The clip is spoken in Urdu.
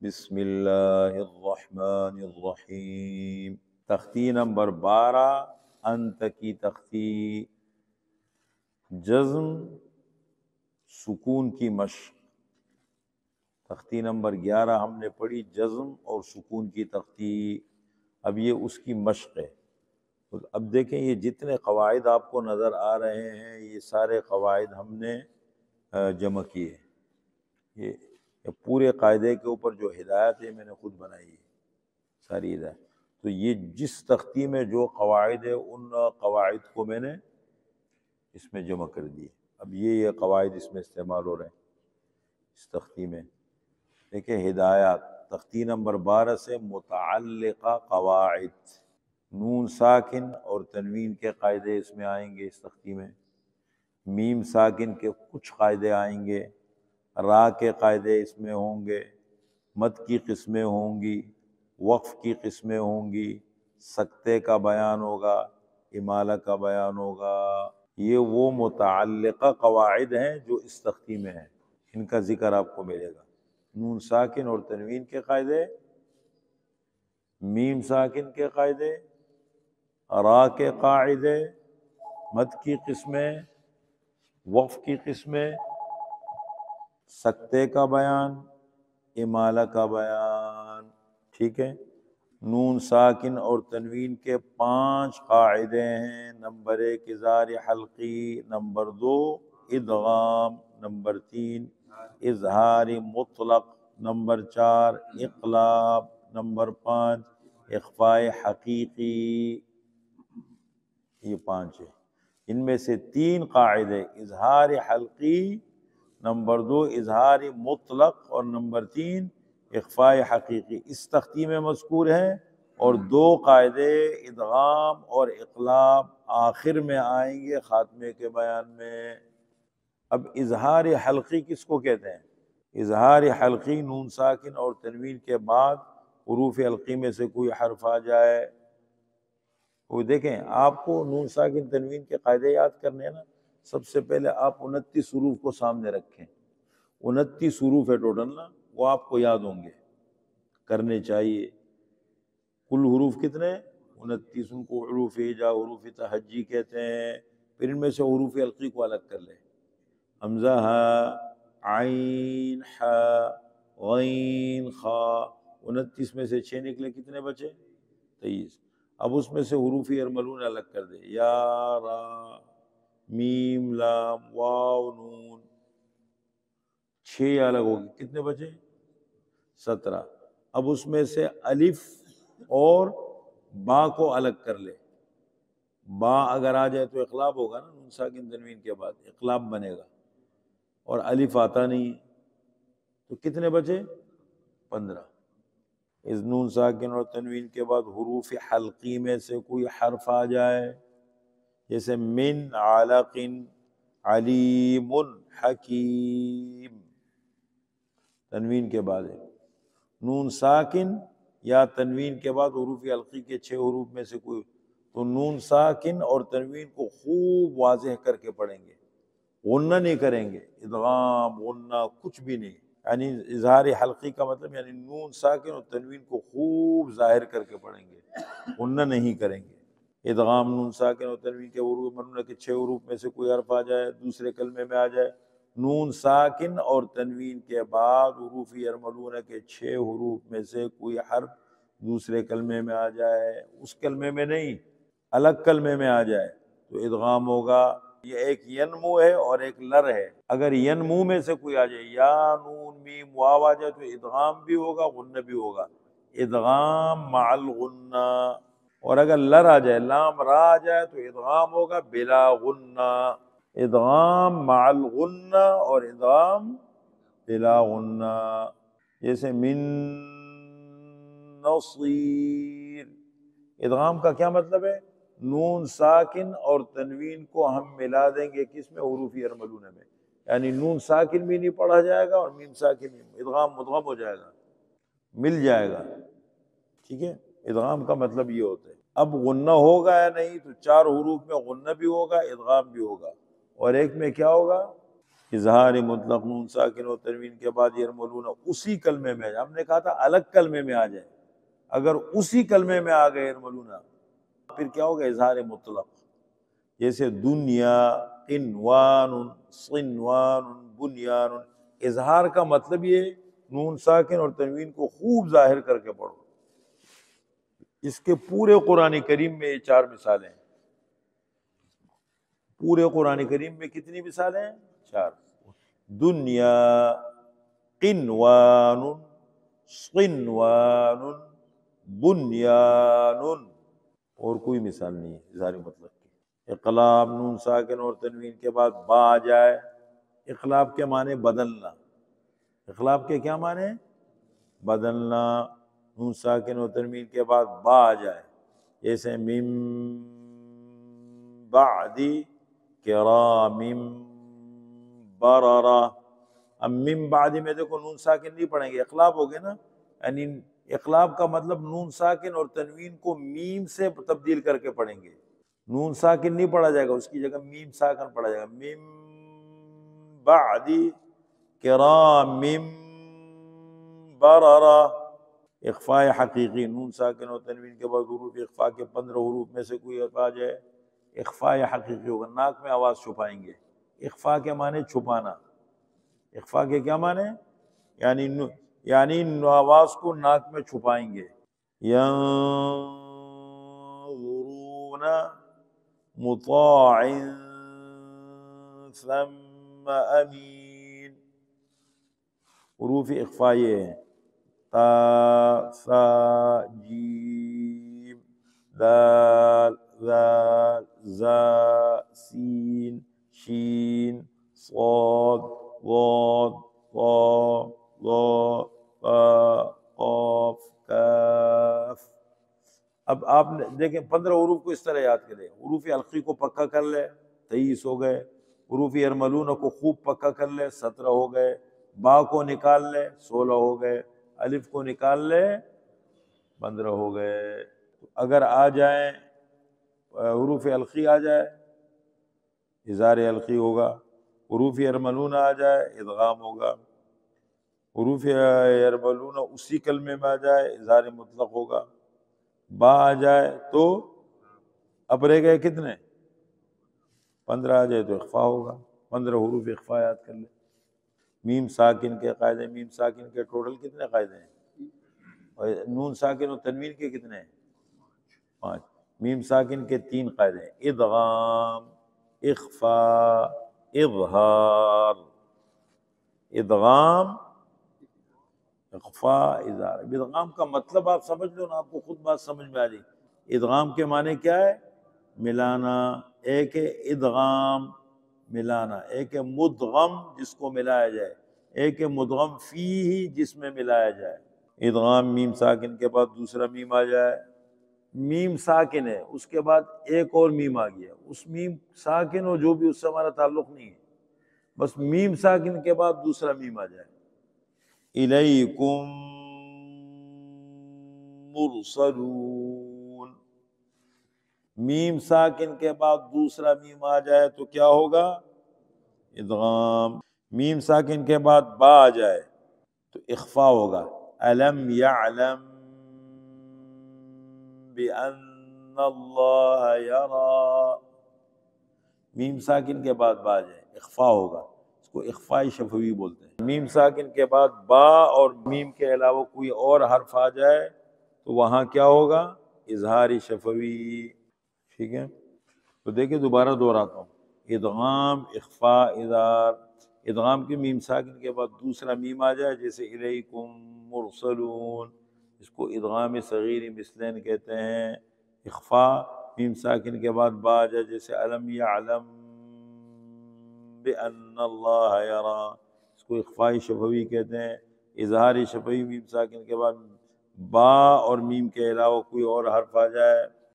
بسم اللہ الرحمن الرحیم۔ تختی نمبر 12 انت کی تختی، جزم سکون کی مشق۔ تختی نمبر 11 ہم نے پڑھی جزم اور سکون کی تختی، اب یہ اس کی مشق ہے۔ اب دیکھیں یہ جتنے قواعد آپ کو نظر آ رہے ہیں یہ سارے قواعد ہم نے جمع کیے۔ یہ پورے قاعدے کے اوپر جو ہدایت ہے میں نے خود بنائی ہے ساری ہدایت۔ تو یہ جس تختی میں جو قواعد ہے ان قواعد کو میں نے اس میں جمع کر دیے۔ اب یہ قواعد اس میں استعمال ہو رہے ہیں اس تختی میں۔ دیکھیں ہدایات تختی نمبر 12 سے متعلقہ قواعد، نون ساکن اور تنوین کے قاعدے اس میں آئیں گے اس تختی میں، میم ساکن کے کچھ قاعدے آئیں گے، را کے قاعدے اس میں ہوں گے، مد کی قسمیں ہوں گی، وقف کی قسمیں ہوں گی، سکتے کا بیان ہوگا، امالہ کا بیان ہوگا۔ یہ وہ متعلقہ قواعد ہیں جو اس تختی میں ہیں، ان کا ذکر آپ کو ملے گا۔ نون ساکن اور تنوین کے قاعدے، میم ساکن کے قاعدے، را کے قاعدے، مد کی قسمیں، وقف کی قسمیں، سکتے کا بیان، امالہ کا بیان، ٹھیک ہے۔ نون ساکن اور تنوین کے 5 قاعدے ہیں۔ نمبر 1 اظہار حلقی، نمبر 2 ادغام، نمبر 3 اظہار مطلق، نمبر 4 اقلاب، نمبر 5 اخفاء حقیقی۔ یہ 5 ہے، ان میں سے 3 قاعدے اظہار حلقی، نمبر 2 اظہار مطلق اور نمبر 3 اخفاء حقیقی اس تختی میں مذکور ہیں، اور 2 قاعدے ادغام اور اقلاب آخر میں آئیں گے خاتمے کے بیان میں۔ اب اظہار حلقی کس کو کہتے ہیں؟ اظہار حلقی نون ساکن اور تنوین کے بعد حروف حلقی میں سے کوئی حرف آ جائے۔ وہ دیکھیں آپ کو نون ساکن تنوین کے قاعدے یاد کرنے ہیں نا، سب سے پہلے آپ 29 حروف کو سامنے رکھیں۔ 29 حروف ہے ٹوٹل نا، وہ آپ کو یاد ہوں گے، کرنے چاہیے۔ کل حروف کتنے؟ 29۔ ان کو حروف ہجا، حروف تہجی کہتے ہیں۔ پھر ان میں سے حروف حلقی کو الگ کر لیں، حمزہ، ہا، عین، حا، غین، خا۔ 29 میں سے 6 نکلے، کتنے بچے؟ 23۔ اب اس میں سے حروف ارملون الگ کر دیں، یا، را، میم، لام، واو، نون۔ 6 الگ ہو گئے، کتنے بچے؟ 17۔ اب اس میں سے الف اور با کو الگ کر لے۔ با اگر آ جائے تو اقلاب ہوگا نا، نون ساکن تنوین کے بعد اقلاب بنے گا، اور الف آتا نہیں، تو کتنے بچے؟ 15۔ اس نون ساکن اور تنوین کے بعد حروف حلقی میں سے کوئی حرف آ جائے، جیسے من، علق، علیم، حکیم، تنوین کے بعد ہے۔ نون ساکن یا تنوین کے بعد حروف حلقی کے 6 حروف میں سے کوئی، تو نون ساکن اور تنوین کو خوب واضح کر کے پڑھیں گے، غنہ نہیں کریں گے، ادغام غنہ کچھ بھی نہیں۔ یعنی اظہار حلقی کا مطلب یعنی نون ساکن اور تنوین کو خوب ظاہر کر کے پڑھیں گے، غنہ نہیں کریں گے۔ ادغام نون ساکن اور تنوین کے حروف مرمونہ کے 6 حروف میں سے کوئی حرف آ جائے، دوسرے کلمے میں آ جائے۔ نون ساکن اور تنوین کے بعد حروف ارملونہ کے 6 حروف میں سے کوئی حرف دوسرے کلمے میں آ جائے، اس کلمے میں نہیں، الگ کلمے میں آ جائے تو ادغام ہوگا۔ یہ ایک ینمو ہے اور ایک لر ہے۔ اگر ینمو میں سے کوئی آ جائے، یا، نون، میم، واو آ جائے تو ادغام بھی ہوگا، غنہ بھی ہوگا، ادغام مع الغنہ۔ اور اگر لر آ جائے، لام، را آ جائے تو ادغام ہوگا بلا غنہ۔ ادغام مع الغنہ اور ادغام بلا غنہ، جیسے من نصیر۔ ادغام کا کیا مطلب ہے؟ نون ساکن اور تنوین کو ہم ملا دیں گے کس میں؟ حروف ارملونہ میں، یعنی نون ساکن بھی نہیں پڑھا جائے گا اور میم ساکن بھی، ادغام مدغم ہو جائے گا، مل جائے گا، ٹھیک ہے۔ ادغام کا مطلب یہ ہوتا ہے۔ اب غنہ ہوگا یا نہیں، تو 4 حروف میں غنہ بھی ہوگا، ادغام بھی ہوگا، اور ایک میں کیا ہوگا؟ اظہار مطلق نون ساکن و تنوین کے بعد یرملون اسی کلمے میں، ہم نے کہا تھا الگ کلمے میں آ جائے، اگر اسی کلمے میں آ گئے یرملون پھر کیا ہوگا؟ اظہار مطلق، جیسے دنیا، قنوان، صنوان، بنیان۔ اظہار کا مطلب یہ نون ساکن اور تنوین کو خوب ظاہر کر کے پڑھو۔ اس کے پورے قرآن کریم میں یہ 4 مثالیں ہیں۔ پورے قرآن کریم میں کتنی مثالیں ہیں؟ 4۔ دنیا، قنوان، صنوان، بنیان، اور کوئی مثال نہیں ہے اظہار مطلق کی۔ اقلاب، نون ساکن اور تنوین کے بعد با آ جائے۔ اقلاب کے معنی بدلنا، اقلاب کے کیا معنی؟ بدلنا۔ نون ساکن اور تنوین کے بعد با آ جائے، جیسے من بعد کرام بررہ۔ اب من بعد میں دیکھو نون ساکن نہیں پڑھیں گے، اقلاب ہو گئے نا، یعنی اقلاب کا مطلب نون ساکن اور تنوین کو میم سے تبدیل کر کے پڑھیں گے۔ نون ساکن نہیں پڑھا جائے گا، اس کی جگہ میم ساکن پڑھا جائے گا۔ من بعد کرام بررہ۔ اخفاء حقیقی، نون ساکن اور تنوین کے بعد حروف اخفاء کے 15 حروف میں سے کوئی ایک آ جائے، اخفاء حقیقی ہوگا، ناک میں آواز چھپائیں گے۔ اخفاء کے معنی چھپانا، اخفاء کے کیا معنی؟ یعنی آواز کو ناک میں چھپائیں گے۔ ينظرون مطاع ثم امین۔ حروف اخفاء یہ ہیں، تا، ثا، جیم، دال، ذال، زا، سین، شین، صاد، ضاد، طا، ظا، طا، قاف، کاف۔ اب آپ دیکھیں 15 حروف کو اس طرح یاد کریں۔ حروف حلقی کو پکا کر لے، 23 ہو گئے۔ حروف یرملون کو خوب پکا کر لے، 17 ہو گئے۔ با کو نکال لے، 16 ہو گئے۔ الف کو نکال لے، 15 ہو گئے۔ اگر آ جائیں حروف حلقی آ جائے، اظہار حلقی ہوگا۔ حروف یرملون آ جائے، ادغام ہوگا۔ حروف یرملون اسی کلمے میں آ جائے، اظہار مطلق ہوگا۔ با آ جائے تو اب رہ گئے کتنے؟ 15 آ جائے تو اخفاء ہوگا۔ 15 حروف اخفاء یاد کر لیں۔ میم ساکن کے قاعدے، میم ساکن کے ٹوٹل کتنے قاعدے ہیں؟ اور نون ساکن اور تنوین کے کتنے ہیں؟ 5۔ میم ساکن کے 3 قاعدے ہیں، ادغام، اخفاء، اظہار۔ ادغام، اخفاء، اظہار۔ ادغام کا مطلب آپ سمجھ لو نا، آپ کو خود بات سمجھ میں آ جائے۔ ادغام کے معنی کیا ہے؟ ملانا۔ ایک ہے ادغام ملانا، ایک ہے مدغم جس کو ملایا جائے، ایک ہے مدغم فیہ جس میں ملایا جائے۔ ادغام میم ساکن کے بعد دوسرا میم آ جائے، میم ساکن ہے، اس کے بعد ایک اور میم آ گیا، اس میم ساکن اور جو بھی اس سے ہمارا تعلق نہیں ہے، بس میم ساکن کے بعد دوسرا میم آ جائے۔ الیکم مرسلون، میم ساکن کے بعد دوسرا میم آ جائے تو کیا ہوگا؟ ادغام۔ میم ساکن کے بعد با آ جائے تو اخفاء ہوگا۔ الم یعلم بأن اللہ یرا، میم ساکن کے بعد با آ جائے، اخفاء ہوگا، اس کو اخفاء شفوی بولتے ہیں۔ میم ساکن کے بعد با اور میم کے علاوہ کوئی اور حرف آ جائے تو وہاں کیا ہوگا؟ اظہار شفوی۔ ٹھیک ہے، تو دیکھیں دوبارہ دہراتا ہوں، ادغام، اخفاء، اظہار۔ ادغام کی میم ساکن کے بعد دوسرا میم آ جائے، جیسے الیکم مرسلون، اس کو ادغام صغیر مثلین کہتے ہیں۔ اخفاء، میم ساکن کے بعد با آ جائے، جیسے الم یعلم بأن اللہ یرا، اس کو اخفاء شفوی کہتے ہیں۔ اظہار شفوی، میم ساکن کے بعد با اور میم کے علاوہ کوئی اور حرف آ جائے